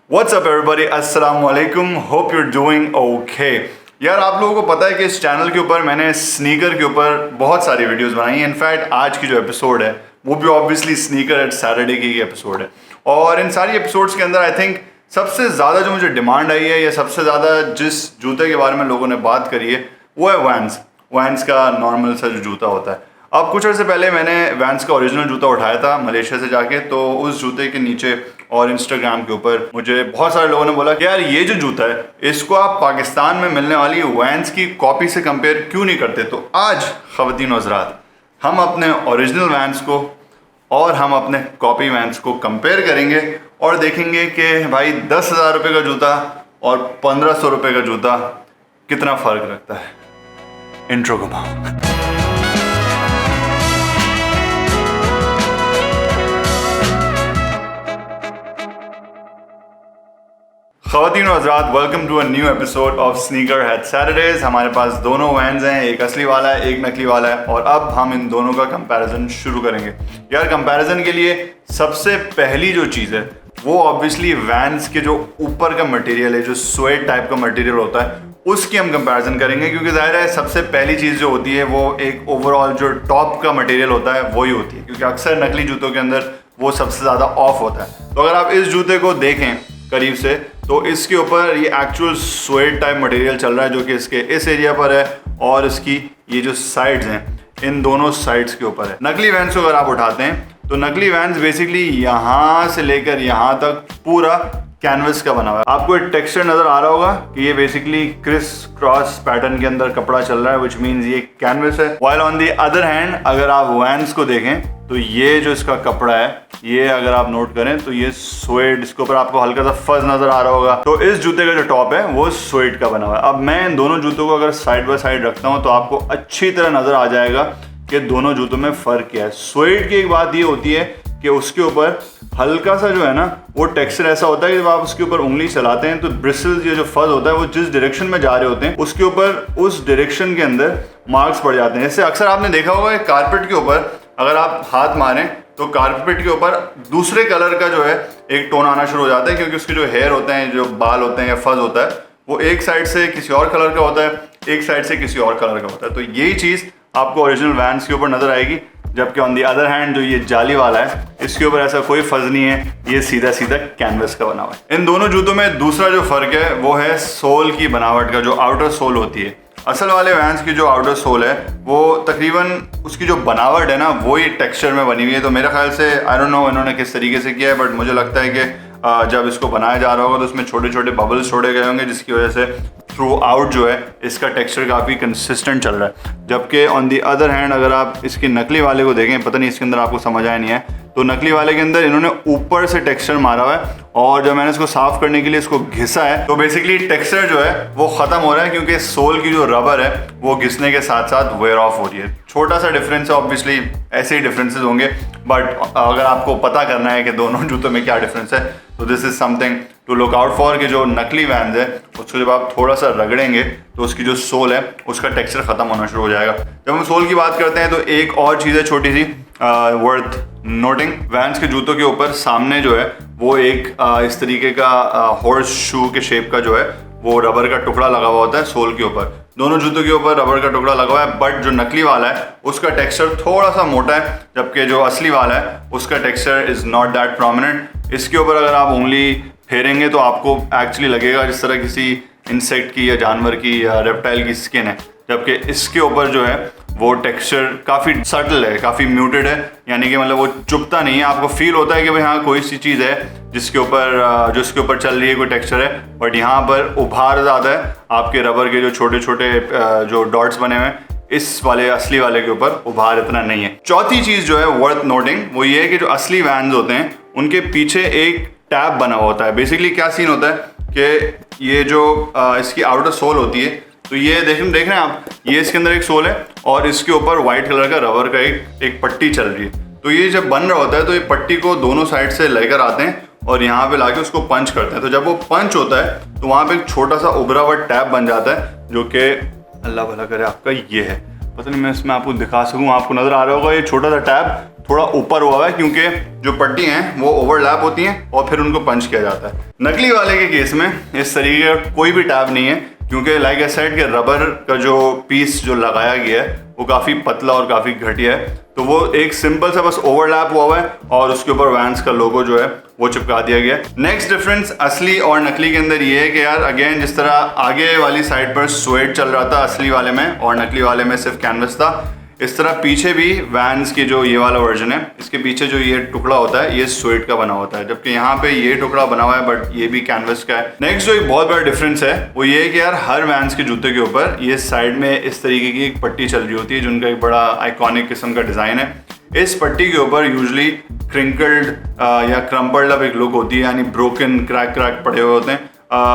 What's up everybody? अस्सलाम वालेकुम. Hope you're doing okay. यार आप लोगों को पता है कि इस चैनल के ऊपर मैंने स्नीकर के ऊपर बहुत सारी वीडियोस बनाई हैं. इनफैक्ट आज की जो एपिसोड है वो भी ऑब्वियसली स्नीकर एट सैटरडे की एपिसोड है. और इन सारी एपिसोड्स के अंदर आई थिंक सबसे ज़्यादा जो मुझे डिमांड आई है या सबसे ज़्यादा जिस जूते के बारे में लोगों ने बात करी है वो है वैंस का नॉर्मल सा जो जूता होता है. अब कुछ अर्से पहले मैंने वैंस का ओरिजिनल जूता उठाया था मलेशिया से जाके, तो उस जूते के नीचे और इंस्टाग्राम के ऊपर मुझे बहुत सारे लोगों ने बोला कि यार ये जो जूता है इसको आप पाकिस्तान में मिलने वाली वैंस की कॉपी से कंपेयर क्यों नहीं करते. तो आज ख़वातीन और हज़रात हम अपने ओरिजिनल वैंस को और हम अपने कॉपी वैंस को कंपेयर करेंगे और देखेंगे कि भाई 10,000 रुपये का जूता और 1,500 रुपये का जूता कितना फ़र्क रखता है. इंट्रो घुमाओ. ख़वातीन और हज़रात, welcome to a new episode of sneaker at Saturdays. हमारे पास दोनों वैंस हैं, एक असली वाला है एक नकली वाला है, और अब हम इन दोनों का कंपैरिजन शुरू करेंगे. यार कंपैरिजन के लिए सबसे पहली जो चीज़ है वो ऑब्वियसली वैंस के जो ऊपर का मटेरियल है, जो स्वेट टाइप का मटेरियल होता है, उसकी हम कंपैरिजन करेंगे. क्योंकि ज़ाहिर है सबसे पहली चीज़ जो होती है वो एक ओवरऑल जो टॉप का मटेरियल होता है वही होती है, क्योंकि अक्सर नकली जूतों के अंदर वो सबसे ज़्यादा ऑफ होता है. तो अगर आप इस जूते को देखें करीब से तो इसके ऊपर ये एक्चुअल स्वेट टाइप मटेरियल चल रहा है जो कि इसके इस एरिया पर है, और इसकी ये जो साइड्स हैं इन दोनों साइड्स के ऊपर है. नकली वैंस को अगर आप उठाते हैं तो नकली वैंस बेसिकली यहाँ से लेकर यहाँ तक पूरा कैनवस का बना हुआ है. आपको एक टेक्सचर नजर आ रहा होगा कि ये बेसिकली क्रिस क्रॉस पैटर्न के अंदर कपड़ा चल रहा है, विच मीन्स ये कैनवस है. While on the other hand अगर आप वैंस को देखें तो ये जो इसका कपड़ा है ये अगर आप नोट करें तो ये स्वेट, इसके ऊपर आपको हल्का सा फज नजर आ रहा होगा. तो इस जूते का जो टॉप है वो स्वेट का बना हुआ है. अब मैं इन दोनों जूतों को अगर साइड बाय साइड रखता हूँ तो आपको अच्छी तरह नजर आ जाएगा कि दोनों जूतों में फ़र्क क्या है. स्वेट की एक बात ये होती है कि उसके ऊपर हल्का सा जो है ना वो टेक्सचर ऐसा होता है कि जब आप उसके ऊपर उंगली चलाते हैं तो ब्रिसल्स, ये जो फज होता है वो जिस डायरेक्शन में जा रहे होते हैं उसके ऊपर उस डायरेक्शन के अंदर मार्क्स पड़ जाते हैं. जैसे अक्सर आपने देखा होगा कि कारपेट के ऊपर अगर आप हाथ मारें तो कारपेट के ऊपर दूसरे कलर का जो है एक टोन आना शुरू हो जाता है, क्योंकि उसके जो हेयर होते हैं, जो बाल होते हैं या फज होता है, वो एक साइड से किसी और कलर का होता है, एक साइड से किसी और कलर का होता है. तो यही चीज़ आपको ओरिजिनल वैंस के ऊपर नजर आएगी. जबकि ऑन दी अदर हैंड जो ये जाली वाला है इसके ऊपर ऐसा कोई फज नहीं है, ये सीधा सीधा कैनवस का बना हुआ है. इन दोनों जूतों में दूसरा जो फर्क है वो है सोल की बनावट का. जो आउटर सोल होती है, असल वाले वैंस की जो आउटर सोल है वो तकरीबन उसकी जो बनावट है ना वो ही टेक्सचर में बनी हुई है. तो मेरे ख्याल से आई डोंट नो इन्होंने किस तरीके से किया है, बट मुझे लगता है कि जब इसको बनाया जा रहा होगा तो उसमें छोटे छोटे बबल्स छोड़े गए होंगे, जिसकी वजह से थ्रू आउट जो है इसका टेक्सचर काफ़ी कंसिस्टेंट चल रहा है. जबकि ऑन दी अदर हैंड अगर आप इसके नकली वाले को देखें, पता नहीं इसके अंदर आपको समझ आया नहीं है, तो नकली वाले के अंदर इन्होंने ऊपर से टेक्सचर मारा हुआ है, और जब मैंने इसको साफ करने के लिए इसको घिसा है तो बेसिकली टेक्सचर जो है वो ख़त्म हो रहा है, क्योंकि सोल की जो रबर है वो घिसने के साथ साथ वेयर ऑफ हो रही है. छोटा सा डिफरेंस है, ऑब्वियसली ऐसे ही डिफरेंसेस होंगे, बट अगर आपको पता करना है कि दोनों जूतों में क्या डिफरेंस है तो this is something to look out for. कि जो नकली वैंस है उसको जब आप थोड़ा सा रगड़ेंगे तो उसकी जो सोल है उसका टेक्सचर ख़त्म होना शुरू हो जाएगा. जब हम सोल की बात करते हैं तो एक और चीज़ है छोटी सी वर्थ नोटिंग. वैंस के जूतों के ऊपर सामने जो है वो एक इस तरीके का हॉर्स शू के शेप का जो है वो रबर का टुकड़ा लगा हुआ होता है सोल के ऊपर. दोनों जूतों के ऊपर रबर का टुकड़ा लगा हुआ है, बट जो नकली वाला है उसका टेक्सचर थोड़ा सा मोटा है, जबकि जो असली वाला है उसका texture is not that prominent. इसके ऊपर अगर आप उंगली फेरेंगे तो आपको एक्चुअली लगेगा जिस तरह किसी इंसेक्ट की या जानवर की या रेप्टाइल की स्किन है, जबकि इसके ऊपर जो है वो टेक्सचर काफ़ी सटल है, काफ़ी म्यूटेड है, यानी कि मतलब वो चुभता नहीं है. आपको फील होता है कि भाई हाँ कोई सी चीज़ है जिसके ऊपर चल रही है, कोई टेक्सचर है, बट यहाँ पर उभार ज़्यादा है. आपके रबर के जो छोटे छोटे जो डॉट्स बने हुए हैं इस वाले असली वाले के ऊपर उभार इतना नहीं है. चौथी चीज़ जो है वर्थ नोटिंग वो ये है कि जो असली वैंस होते हैं उनके पीछे एक टैब बना हुआ होता है. बेसिकली क्या सीन होता है कि ये जो इसकी आउटर सोल होती है, तो ये देख रहे हैं आप, ये इसके अंदर एक सोल है और इसके ऊपर वाइट कलर का रबर का एक पट्टी चल रही है. तो ये जब बन रहा होता है तो ये पट्टी को दोनों साइड से लेकर आते हैं और यहाँ पे लाके उसको पंच करते हैं. तो जब वो पंच होता है तो वहाँ पे एक छोटा सा उभरा हुआ टैब बन जाता है, जो कि अल्लाह भला करे आपका ये है. पता नहीं मैं इसमें आपको दिखा सकूँ, आपको नजर आ रहा होगा ये छोटा सा टैब थोड़ा ऊपर हुआ है क्योंकि जो पट्टी हैं वो ओवरलैप होती हैं और फिर उनको पंच किया जाता है। नकली वाले के केस में इस तरीके का कोई भी टैब नहीं है क्योंकि लाइक आई सेड के रबर का जो पीस जो लगाया गया है वो काफ़ी पतला और काफ़ी घटिया है, तो वो एक सिंपल सा बस ओवरलैप हुआ है और उसके ऊपर वैंस का लोगो जो है वो चिपका दिया गया है। नेक्स्ट डिफरेंस असली और नकली के अंदर ये है कि यार अगेन जिस तरह आगे वाली साइड पर स्वेड चल रहा था असली वाले में और नकली वाले में सिर्फ कैनवस था, इस तरह पीछे भी वैन्स की जो ये वाला वर्जन है इसके पीछे जो ये टुकड़ा होता है ये स्वेड का बना होता है, जबकि यहाँ पे ये टुकड़ा बना हुआ है बट ये भी कैनवस का है। नेक्स्ट जो एक बहुत बड़ा डिफरेंस है वो ये है कि यार हर वैन्स के जूते के ऊपर ये साइड में इस तरीके की एक पट्टी चल रही होती है जिनका एक बड़ा आइकॉनिक किस्म का डिज़ाइन है। इस पट्टी के ऊपर यूजली क्रिंकल्ड या क्रम्पल्ड अप एक लुक होती है, यानी ब्रोकन क्रैक पड़े हुए होते हैं।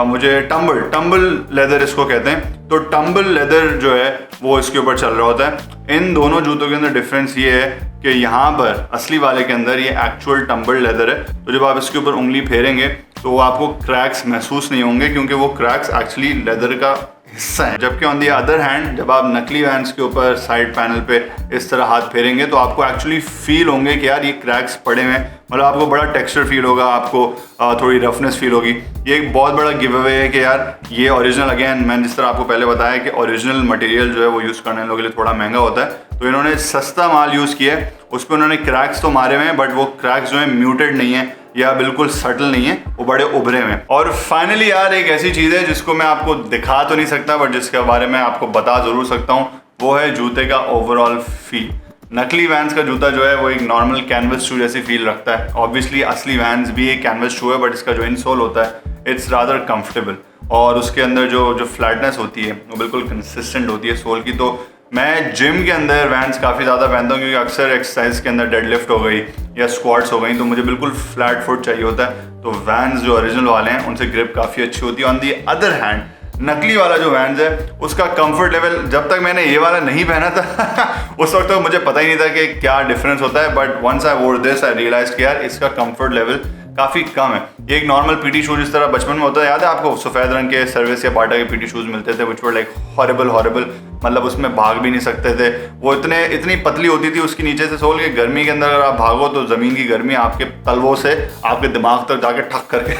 मुझे टम्बल लेदर इसको कहते हैं, तो टम्बल लेदर जो है वो इसके ऊपर चल रहा होता है। इन दोनों जूतों के अंदर डिफरेंस ये है कि यहाँ पर असली वाले के अंदर ये एक्चुअल टम्बल लेदर है, तो जब आप इसके ऊपर उंगली फेरेंगे तो आपको क्रैक्स महसूस नहीं होंगे क्योंकि वो क्रैक्स एक्चुअली लेदर का हिस्सा है। जबकि ऑन दी अदर हैंड जब आप नकली वैन्स के ऊपर साइड पैनल पे इस तरह हाथ फेरेंगे तो आपको एक्चुअली फील होंगे कि यार ये क्रैक्स पड़े हुए हैं, मतलब आपको बड़ा टेक्सचर फील होगा, आपको थोड़ी रफनेस फील होगी। ये एक बहुत बड़ा गिव अवे है कि यार ये ओरिजिनल, अगेन मैंने जिस तरह आपको पहले बताया कि ओरिजिनल मटेरियल जो है वो यूज़ करने लोगों के लिए थोड़ा महंगा होता है, तो इन्होंने सस्ता माल यूज़ किया है, उस पर उन्होंने क्रैक्स तो मारे हुए हैं बट वो क्रैक्स जो है म्यूटेड नहीं है या बिल्कुल सटल नहीं है, वो बड़े उभरे हुए हैं। और फाइनली यार एक ऐसी चीज़ है जिसको मैं आपको दिखा तो नहीं सकता बट जिसके बारे में आपको बता ज़रूर सकता हूँ, वो है जूते का ओवरऑल फील। नकली वैन्स का जूता जो है वो एक नॉर्मल कैनवस शू जैसी फील रखता है। ऑब्वियसली असली वैन्स भी एक कैनवस शू है बट इसका जो इनसोल होता है इट्स रादर कंफर्टेबल और उसके अंदर जो फ्लैटनेस होती है वो बिल्कुल कंसिस्टेंट होती है सोल की। तो मैं जिम के अंदर वैन्स काफ़ी ज़्यादा पहनता हूँ क्योंकि अक्सर एक्सरसाइज के अंदर डेडलिफ्ट हो गई या स्क्वाट्स हो गई तो मुझे बिल्कुल फ्लैट फुट चाहिए होता है, तो वैन्स जो ओरिजिनल वाले हैं उनसे ग्रिप काफ़ी अच्छी होती है। ऑन दी अदर हैंड नकली वाला जो वैन्स है उसका कंफर्ट लेवल, जब तक मैंने ये वाला नहीं पहना था उस वक्त तो मुझे पता ही नहीं था कि क्या डिफरेंस होता है, बट वंस आई वोर दिस आई रियलाइज कि यार इसका कंफर्ट लेवल काफ़ी कम है। ये एक नॉर्मल पीटी शूज जिस तरह बचपन में होता है, याद है आपको सफ़ेद रंग के सर्विस या बाटा के पीटी शूज मिलते थे विच वर लाइक हॉरिबल, मतलब उसमें भाग भी नहीं सकते थे, वो इतनी पतली होती थी उसकी नीचे से सोल के गर्मी के अंदर अगर आप भागो तो ज़मीन की गर्मी आपके तलवों से आपके दिमाग तक जाके ठक करके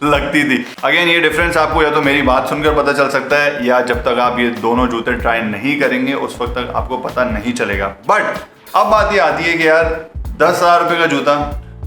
लगती थी। अगेन ये डिफरेंस आपको या तो मेरी बात सुनकर पता चल सकता है या जब तक आप ये दोनों जूते ट्राई नहीं करेंगे उस वक्त तक आपको पता नहीं चलेगा। बट अब बात ये आती है कि यार 10,000 रुपये का जूता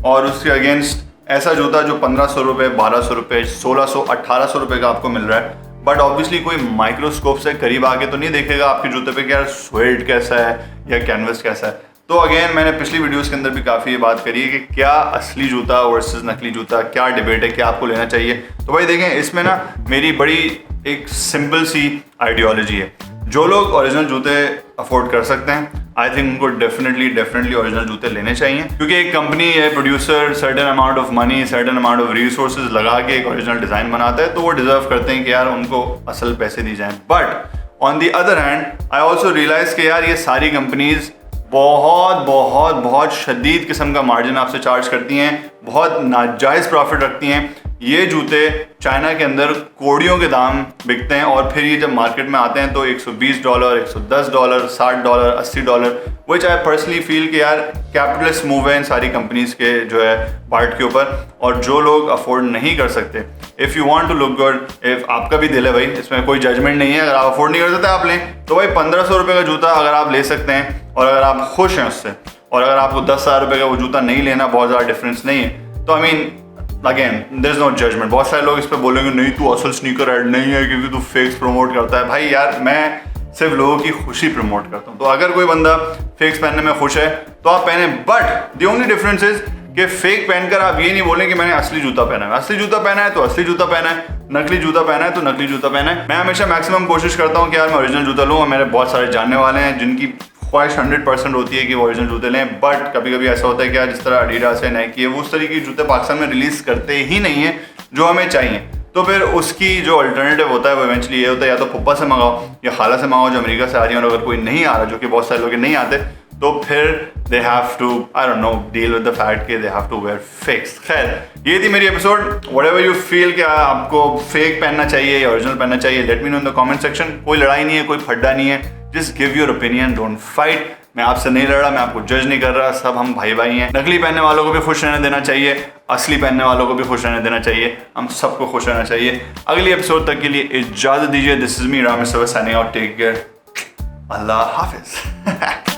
और उसके अगेंस्ट ऐसा जूता जो 1500 रुपये, 1200 रुपये, 1600, 1800 रुपये का आपको मिल रहा है, बट ऑब्वियसली कोई माइक्रोस्कोप से करीब आके तो नहीं देखेगा आपके जूते पे कि यार स्वेड कैसा है या कैनवस कैसा है। तो अगेन मैंने पिछली वीडियोस के अंदर भी काफ़ी ये बात करी है कि क्या असली जूता वर्सेस नकली जूता, क्या डिबेट है, क्या आपको लेना चाहिए। तो भाई देखें इसमें ना मेरी बड़ी एक सिंपल सी आइडियोलॉजी है। जो लोग ओरिजिनल जूते अफोर्ड कर सकते हैं आई थिंक उनको डेफिनेटली ओरिजिनल जूते लेने चाहिए, क्योंकि एक कंपनी या producer certain amount of money, certain amount of resources लगा के एक ओरिजिनल डिज़ाइन बनाता है तो वो डिजर्व करते हैं कि यार उनको असल पैसे दी जाएं। But on the other hand I also realise कि यार ये सारी कंपनीज बहुत शदीद किस्म का मार्जिन आपसे चार्ज करती हैं, बहुत नाजायज़ प्रॉफिट रखती हैं। ये जूते चाइना के अंदर कोड़ियों के दाम बिकते हैं और फिर ये जब मार्केट में आते हैं तो $120, $110, $60, $80, विच आई पर्सनली फील कि यार कैपिटलिस्ट मूव है इन सारी कंपनीज के जो है पार्ट के ऊपर, और जो लोग अफोर्ड नहीं कर सकते, if you want to look good, if आपका भी दिल है भाई, इसमें कोई जजमेंट नहीं है, अगर आप अफोर्ड नहीं कर सकते आप लें, तो भाई 1500 रुपये का जूता अगर आप ले सकते हैं और अगर आप खुश हैं उससे, और अगर आपको 10,000 रुपये का वो जूता नहीं लेना, बहुत ज़्यादा डिफरेंस नहीं है, तो I mean again there is no judgement. बहुत सारे लोग इस पर बोलेंगे नहीं तू असल स्नीकर ऐड नहीं है क्योंकि तू फेक्स प्रमोट करता है। भाई यार मैं सिर्फ लोगों की खुशी प्रमोट करता हूँ, तो अगर कोई बंदा फेक्स पहनने में खुश है तो आप पहने, but the only difference is कि फेक पहनकर आप ये नहीं बोलें कि मैंने असली जूता पहना है। असली जूता पहना है तो असली जूता पहना है, नकली जूता पहना है तो नकली जूता पहना है। मैं हमेशा मैक्सिमम कोशिश करता हूँ कि यार मैं ओरिजिनल जूता लूँ, और मेरे बहुत सारे जानने वाले हैं जिनकी ख्वाहिश 100% होती है कि वो ओरिजिनल जूते लें, बट कभी कभी ऐसा होता है कि यार जिस तरह एडिडास है, नाइकी है, वो उस तरीके के जूते पाकिस्तान में रिलीज़ करते ही नहीं है जो हमें चाहिए। तो फिर उसकी जो अल्टरनेटिव होता है वो इवेंचुअली ये होता है या तो पप्पा से मंगाओ या खाला से मंगाओ जो अमेरिका से आ रही है, और अगर कोई नहीं आ रहा, जो कि बहुत सारे लोग नहीं आते, तो फिर they have to I don't know deal with the fact कि they have to wear fakes. खैर ये थी मेरी एपिसोड। व्हाटएवर यू फील कि आपको फेक पहनना चाहिए या ओरिजिनल पहनना चाहिए, let me know in the comment section. कोई लड़ाई नहीं है, कोई फड्डा नहीं है, just give your opinion, don't fight. मैं आपसे नहीं लड़ रहा, मैं आपको जज नहीं कर रहा, सब हम भाई भाई हैं। नकली पहनने वालों को भी खुश रहने देना चाहिए, असली पहनने वालों को भी खुश रहने देना चाहिए, हम सबको खुश रहना चाहिए। अगली एपिसोड तक के लिए इजाजत दीजिए। This is me Rameshwar signing out, take care, अल्लाह हाफिज।